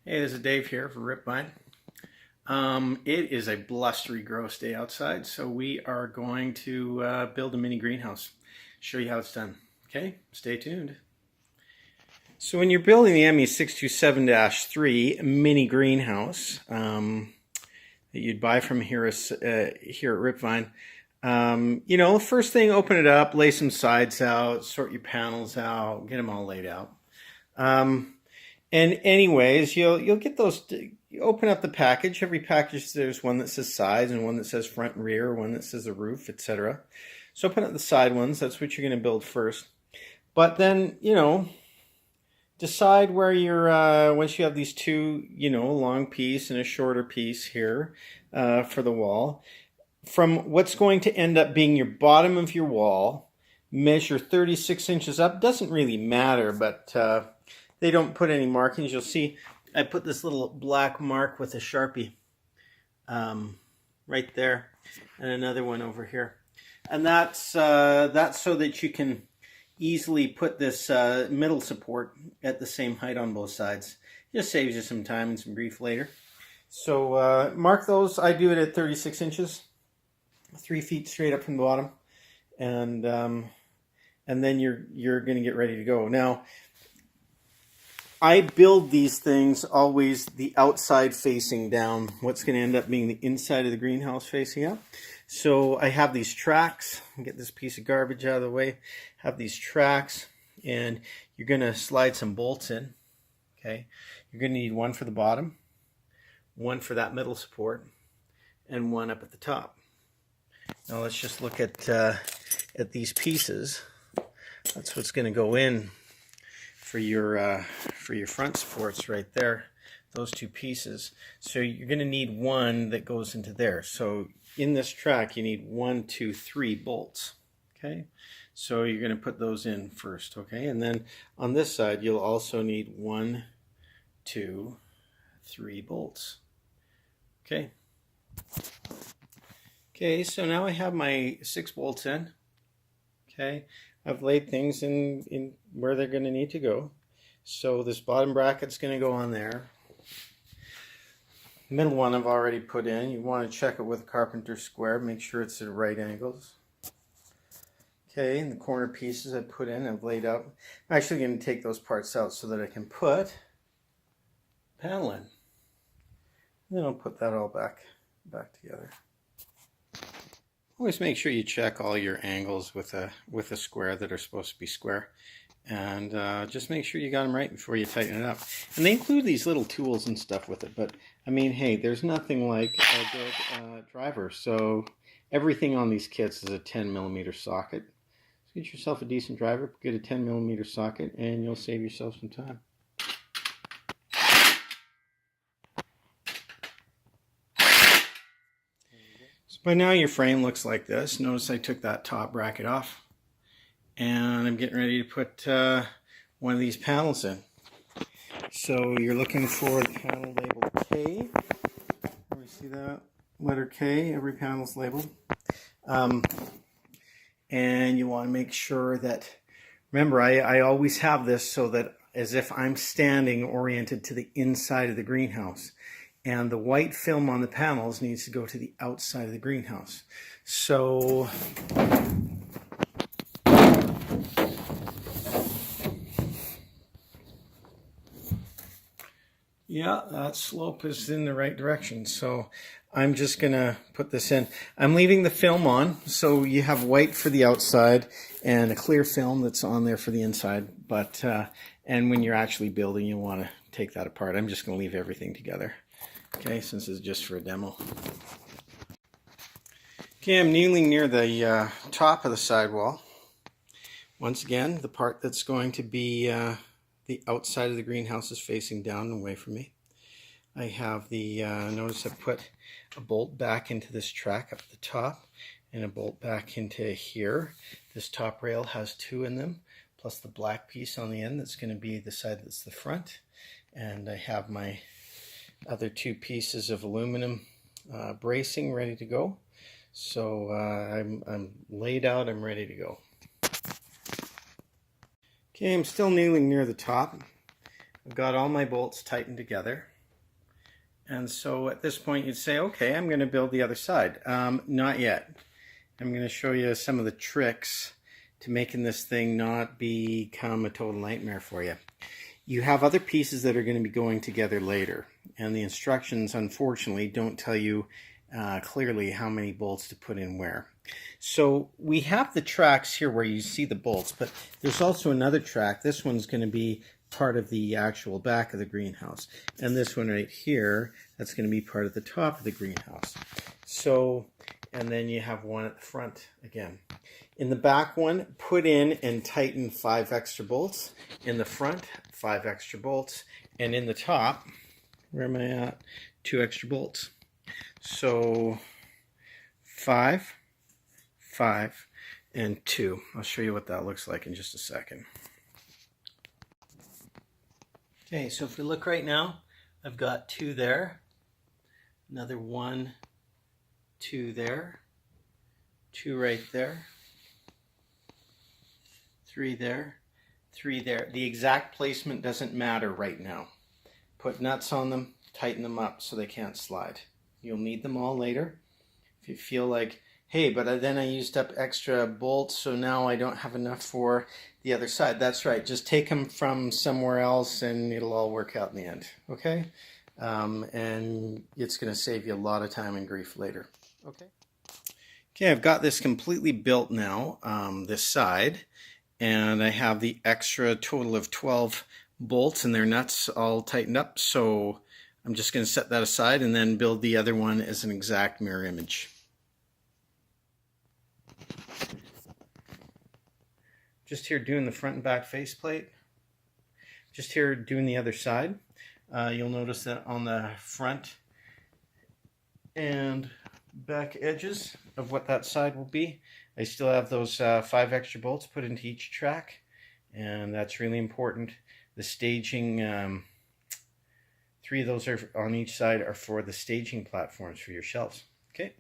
Hey, this is Dave here for Ripvine. It is a blustery, gross day outside, so we are going to build a mini greenhouse. Show you how it's done. Okay, stay tuned. So when you're building the ME627-3 mini greenhouse that you'd buy from here at Ripvine, first thing, open it up, lay some sides out, sort your panels out, get them all laid out. And anyways, you'll get those. You open up the package. Every package, there's one that says sides and one that says front and rear, one that says a roof, etc. So open up the side ones. That's what you're going to build first. But then, decide where you're. Once you have these two, a long piece and a shorter piece here for the wall, from what's going to end up being your bottom of your wall, measure 36 inches up. Doesn't really matter, but they don't put any markings. You'll see I put this little black mark with a Sharpie right there, and another one over here. And that's so that you can easily put this middle support at the same height on both sides. Just saves you some time and some grief later. So mark those. I do it at 36 inches, 3 feet straight up from the bottom, and then you're going to get ready to go. Now, I build these things always the outside facing down. What's going to end up being the inside of the greenhouse facing up. So I have these tracks. Get this piece of garbage out of the way. Have these tracks, and you're going to slide some bolts in. Okay, you're going to need one for the bottom, one for that middle support, and one up at the top. Now let's just look at these pieces. That's what's going to go in for your front supports right there, those two pieces. So you're going to need one that goes into there. So in this track you need 1, 2, 3 bolts. Okay, so you're going to put those in first. Okay, and then on this side you'll also need 1, 2, 3 bolts. Okay. Okay, so now I have my 6 bolts in. Okay, I've laid things in where they're going to need to go. So this bottom bracket's going to go on there. Middle one I've already put in. You want to check it with a carpenter square. Make sure it's at right angles. Okay, and the corner pieces I put in, I've laid out. I'm actually going to take those parts out so that I can put panel in. And then I'll put that all back together. Always make sure you check all your angles with a square that are supposed to be square, and just make sure you got them right before you tighten it up. And they include these little tools and stuff with it, but I mean, hey, there's nothing like a good driver. So everything on these kits is a 10mm socket. So get yourself a decent driver, get a 10mm socket, and you'll save yourself some time. So by now your frame looks like this. Notice I took that top bracket off, and I'm getting ready to put one of these panels in. So you're looking for the panel labeled K. We see that letter K. Every panel's labeled, and you want to make sure that. Remember, I always have this so that as if I'm standing oriented to the inside of the greenhouse. And the white film on the panels needs to go to the outside of the greenhouse. So yeah, that slope is in the right direction. So I'm just going to put this in. I'm leaving the film on, so you have white for the outside and a clear film that's on there for the inside. But and when you're actually building, you want to take that apart. I'm just going to leave everything together. Okay, since it's just for a demo. Okay, I'm kneeling near the top of the sidewall. Once again, the part that's going to be the outside of the greenhouse is facing down and away from me. I have the, notice I put a bolt back into this track up at the top and a bolt back into here. This top rail has 2 in them, plus the black piece on the end that's going to be the side that's the front. And I have my other 2 pieces of aluminum bracing ready to go. So I'm laid out, I'm ready to go. Okay, I'm still kneeling near the top. I've got all my bolts tightened together. And so at this point you'd say, okay, I'm going to build the other side. Not yet. I'm going to show you some of the tricks to making this thing not become a total nightmare for you. You have other pieces that are going to be going together later, and the instructions unfortunately don't tell you clearly how many bolts to put in where. So we have the tracks here where you see the bolts, but there's also another track. This one's going to be part of the actual back of the greenhouse, and this one right here, that's going to be part of the top of the greenhouse. So, and then you have one at the front again. In the back one, put in and tighten 5 extra bolts. In the front, 5 extra bolts. And in the top, where am I at? 2 extra bolts. So 5, 5, and 2. I'll show you what that looks like in just a second. Okay, so if we look right now, I've got 2 there, another 1, 2 there, 2 right there, 3 there, 3 there. The exact placement doesn't matter right now. Put nuts on them, tighten them up so they can't slide. You'll need them all later. If you feel like, hey, but then I used up extra bolts, so now I don't have enough for the other side. That's right. Just take them from somewhere else and it'll all work out in the end. Okay? And it's going to save you a lot of time and grief later. Okay? Okay, I've got this completely built now, this side, and I have the extra total of 12 bolts and their nuts all tightened up, so I'm just going to set that aside and then build the other one as an exact mirror image. Just here doing the front and back faceplate. Just here doing the other side. You'll notice that on the front and back edges of what that side will be, I still have those 5 extra bolts put into each track, and that's really important. The staging, 3 of those are on each side are for the staging platforms for your shelves. Okay.